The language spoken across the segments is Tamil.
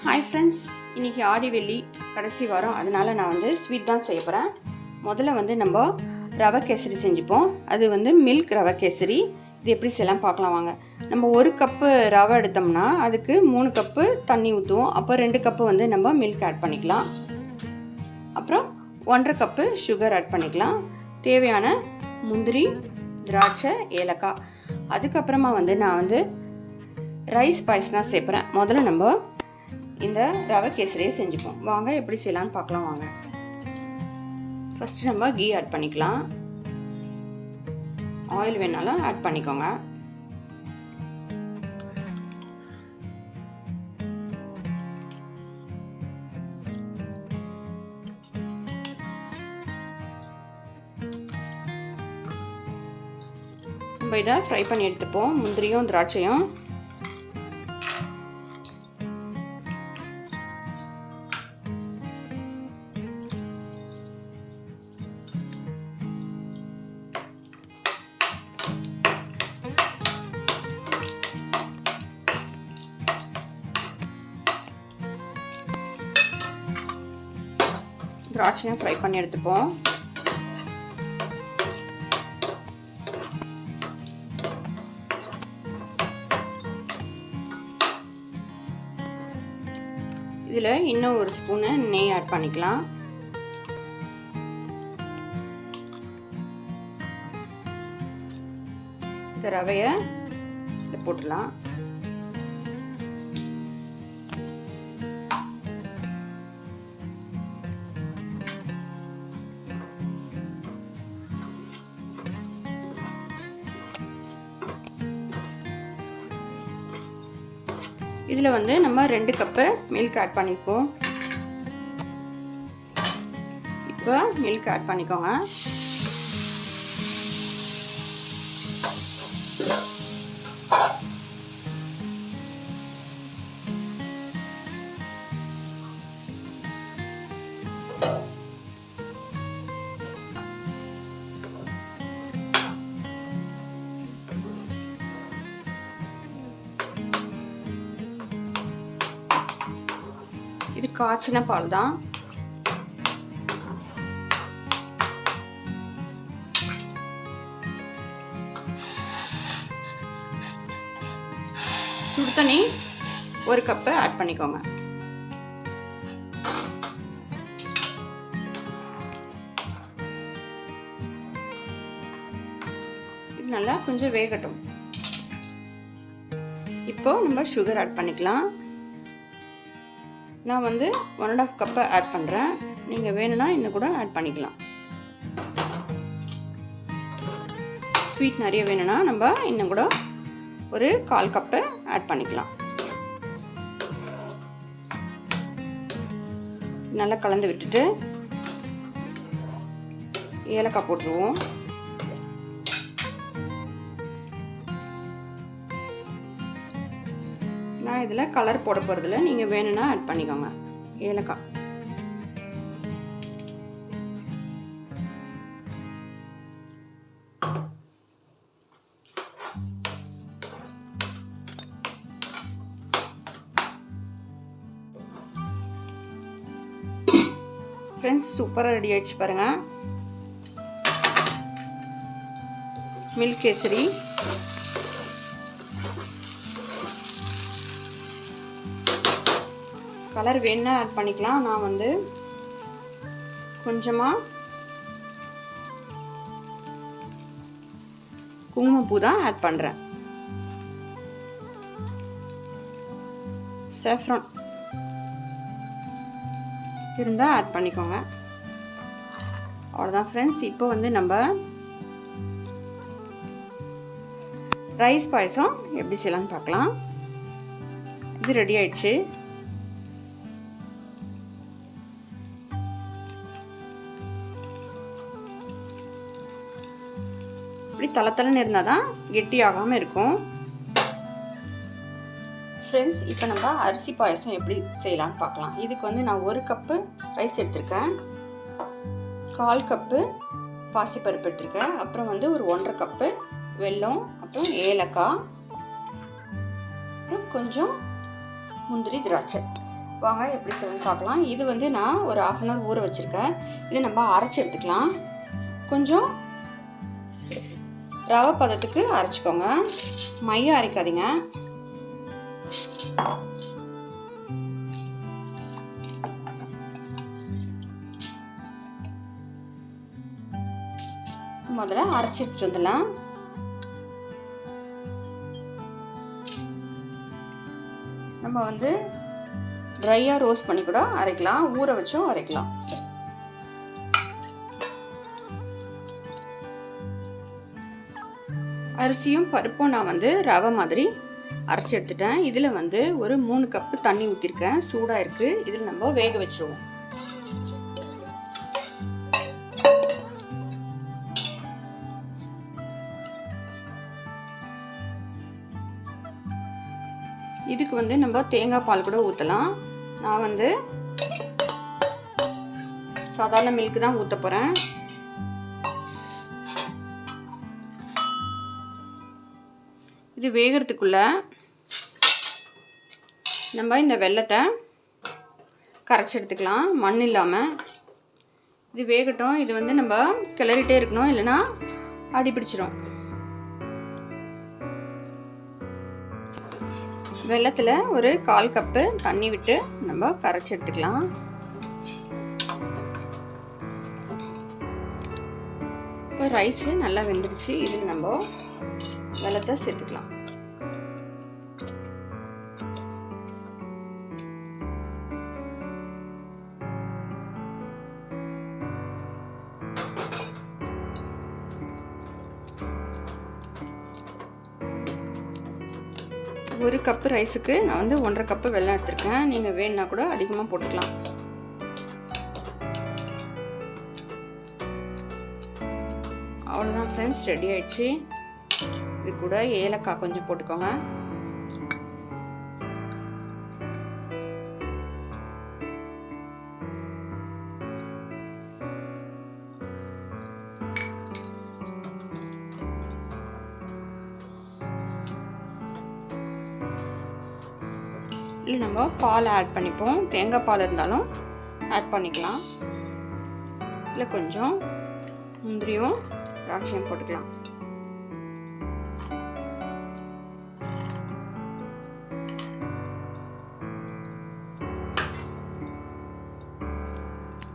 ஹாய் ஃப்ரெண்ட்ஸ், இன்றைக்கி ஆடி வெள்ளி கடைசி வாரம், அதனால் நான் வந்து ஸ்வீட் தான் செய்ய போகிறேன். முதல்ல வந்து நம்ம ரவை கேசரி செஞ்சுப்போம். அது வந்து மில்க் ரவை கேசரி. இது எப்படி செய்யலாம் பார்க்கலாம் வாங்க. நம்ம 1 கப்பு ரவை எடுத்தோம்னா அதுக்கு 3 கப்பு தண்ணி ஊற்றுவோம். அப்போ 2 கப்பு வந்து நம்ம மில்க் ஆட் பண்ணிக்கலாம். அப்புறம் 1.5 கப்பு சுகர் ஆட் பண்ணிக்கலாம். தேவையான முந்திரி, திராட்சை, ஏலக்காய். அதுக்கப்புறமா வந்து நான் வந்து ரைஸ் பாயசம் தான் சேர்ப்பேன். முதல்ல நம்ம இந்த ரவை கேசரியை செஞ்சுப்போம். வாங்க எப்படி செய்யலான்னு பார்க்கலாம் வாங்க. ஃபஸ்ட்டு நம்ம கீ ஆட் பண்ணிக்கலாம். ஆயில் வேணாலும் ஆட் பண்ணிக்கோங்க. நம்ம இதை ஃப்ரை பண்ணி எடுத்துப்போம், முந்திரியும் திராட்சையும். திராட்சையும் ஃப்ரை பண்ணி எடுத்துப்போம். இதில் இன்னும் 1 ஸ்பூனு நெய் ஆட் பண்ணிக்கலாம். இந்த ரவையை இதில் போட்டுடலாம். இதில் வந்து நம்ம 2 கப்பு மில்க் ஆட் பண்ணிப்போம். இப்போ மில்க் ஆட் பண்ணிக்கோங்க. இது காய்ச்சின பால் தான். சுடு தண்ணி 1 கப்பு ஆட் பண்ணிக்கோங்க. இது நல்லா கொஞ்சம் வேகட்டும். இப்போ நம்ம சுகர் ஆட் பண்ணிக்கலாம். நான் வந்து 1.5 கப்பு ஆட் பண்ணுறேன். நீங்கள் வேணும்னா இன்னும் கூட ஆட் பண்ணிக்கலாம். ஸ்வீட் நிறைய வேணும்னா நம்ம இன்னும் கூட ஒரு 1/4 கப்பு ஆட் பண்ணிக்கலாம். நல்லா கலந்து விட்டுட்டு ஏலக்காய் போட்டுருவோம். நான் இதில் கலர் போட போகிறதில்ல, நீங்கள் வேணும்னா ஆட் பண்ணிக்கோங்க. ஏலக்காய் ஃப்ரெண்ட்ஸ், சூப்பராக ரெடி ஆயிடுச்சு பாருங்கள். மில்க் கேசரி. கலர் வேணா ஆட் பண்ணிக்கலாம். நான் வந்து கொஞ்சமாக குங்குமப்பூ தான் ஆட் பண்ணுறேன். சாஃப்ரான் இருந்தால் ஆட் பண்ணிக்கோங்க. அவ்வளோதான் ஃப்ரெண்ட்ஸ். இப்போ வந்து நம்ம ரைஸ் பாயசம் எப்படி செய்யலாம்னு பார்க்கலாம். இது ரெடி ஆயிடுச்சு. இப்படி தளத்தலன்னு இருந்தால் தான் கெட்டி ஆகாமல் இருக்கும். ஃப்ரெண்ட்ஸ், இப்போ நம்ம அரிசி பாயசம் எப்படி செய்யலாம்னு பார்க்கலாம். இதுக்கு வந்து நான் 1 கப்பு ரைஸ் எடுத்திருக்கேன், 1/4 கப்பு பாசிப்பருப்பு எடுத்திருக்கேன், அப்புறம் வந்து ஒரு 1.5 கப்பு வெல்லம், அப்புறம் ஏலக்காய், அப்புறம் கொஞ்சம் முந்திரி, திராட்சை. வாங்க எப்படி செய்யணும்னு பார்க்கலாம். இது வந்து நான் ஒரு 1/2 அன் ஹவர் ஊற வச்சுருக்கேன். இதை நம்ம அரைச்சி எடுத்துக்கலாம். கொஞ்சம் ரவை பதத்துக்கு அரைச்சிக்கோங்க, மையம் அரைக்காதீங்க. முதல்ல அரைச்சி எடுத்துட்டு வந்துடலாம். நம்ம வந்து ட்ரையாக ரோஸ்ட் பண்ணி கூட அரைக்கலாம், ஊற வச்சும் அரைக்கலாம். அரிசியும் பருப்பும் நான் வந்து ரவை மாதிரி அரைச்சி எடுத்துட்டேன். இதில் வந்து ஒரு 3 கப்பு தண்ணி ஊற்றிருக்கேன், சூடாக இருக்குது. இதில் நம்ம வேக வச்சுருவோம். இதுக்கு வந்து நம்ம தேங்காய் பால் கூட ஊற்றலாம். நான் வந்து சாதாரண மில்க் தான் ஊற்ற போகிறேன். இது வேகிறதுக்குள்ள நம்ம இந்த வெல்லத்தை கரைச்சி எடுத்துக்கலாம், மண் இல்லாமல். இது வேகட்டும். இது வந்து நம்ம கிளறிட்டே இருக்கணும், இல்லைன்னா அடி பிடிச்சிடும். வெல்லத்தில் ஒரு 1/4 கப்பு தண்ணி விட்டு நம்ம கரைச்சி எடுத்துக்கலாம். இப்போ ரைஸு நல்லா வெந்துடுச்சு. இதில் நம்ம வெல்லத்தை சேர்த்துக்கலாம். ஒரு கப்பு ரைஸுக்கு நான் வந்து 1/2 கப்பு வெல்லம் எடுத்திருக்கேன். நீங்கள் வேணுன்னா கூட அதிகமாக போட்டுக்கலாம். அவ்வளோதான் ஃப்ரெண்ட்ஸ், ரெடி ஆயிடுச்சு. இது கூட ஏலக்காய் கொஞ்சம் போட்டுக்கோங்க. இல்லை நம்ம பால் ஆட் பண்ணிப்போம், தேங்காய் பால் இருந்தாலும் ஆட் பண்ணிக்கலாம். இல்லை கொஞ்சம் முந்திரியும் திராட்சையும் போட்டுக்கலாம்.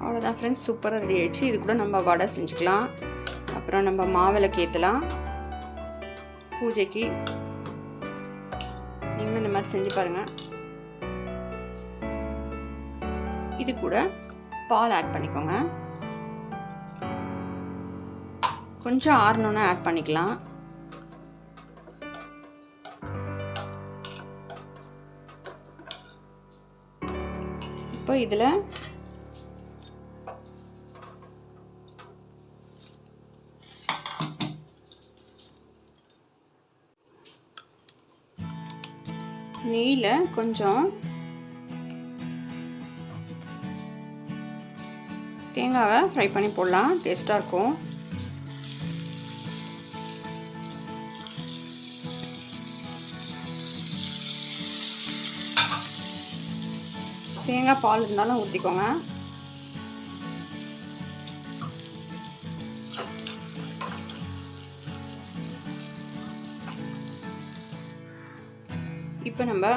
அவ்வளோதான் ஃப்ரெண்ட்ஸ், சூப்பராக ரெடி ஆயிடுச்சு. இது கூட நம்ம வடை செஞ்சுக்கலாம். அப்புறம் நம்ம மாவிளக்கு ஏற்றலாம், பூஜைக்கு. நீங்களும் இந்த மாதிரி செஞ்சு பாருங்கள். இது கூட பால் ஆட் பண்ணிக்கோங்க. கொஞ்சம் ஆறணுன்னா ஆட் பண்ணிக்கலாம். இப்போ இதில் நெய்யில் கொஞ்சம் தேங்காவை ஃப்ரை பண்ணி போடலாம், டேஸ்ட்டாக இருக்கும். தேங்காய் பால் இருந்தாலும் ஊற்றிக்கோங்க. இப்போ நம்ம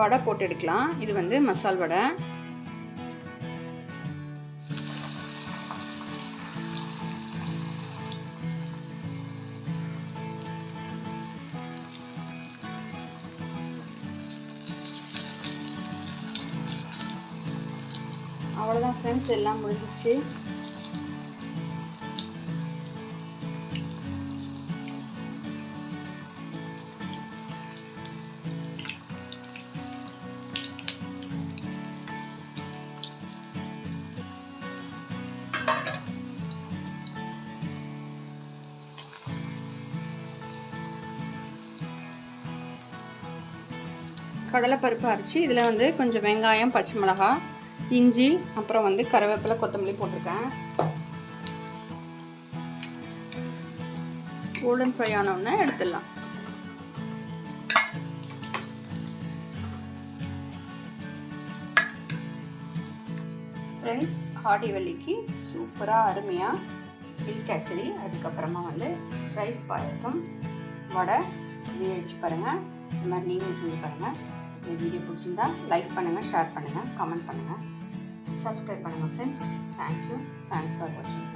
வடை போட்டு எடுக்கலாம். இது வந்து மசால் வடை. அவ்வளோதான் ஃப்ரெண்ட்ஸ், எல்லாம் முடிஞ்சிச்சு. கடலைப்பருப்பு அரைச்சி இதில் வந்து கொஞ்சம் வெங்காயம், பச்சை மிளகாய், இஞ்சி, அப்புறம் வந்து கருவேப்பிலை, கொத்தமல்லி போட்டிருக்கேன். கோல்டன் ஃப்ரை ஆனோடனே எடுத்துடலாம். ஃப்ரெண்ட்ஸ், ஆடிவெள்ளிக்கு சூப்பராக அருமையாக மில்க் கேசரி, அதுக்கப்புறமா வந்து ரைஸ் பாயசம், வடை இதை வச்சு பாருங்கள். இந்த மாதிரி நீங்களும் செஞ்சு பாருங்கள். இந்த வீடியோ பிடிச்சிருந்தா லைக் பண்ணுங்கள், ஷேர் பண்ணுங்கள், கமெண்ட் பண்ணுங்கள், சப்ஸ்கிரைப் பண்ணுங்கள் ஃப்ரெண்ட்ஸ். தேங்க்யூ. தேங்க்ஸ் ஃபார் வாட்சிங்.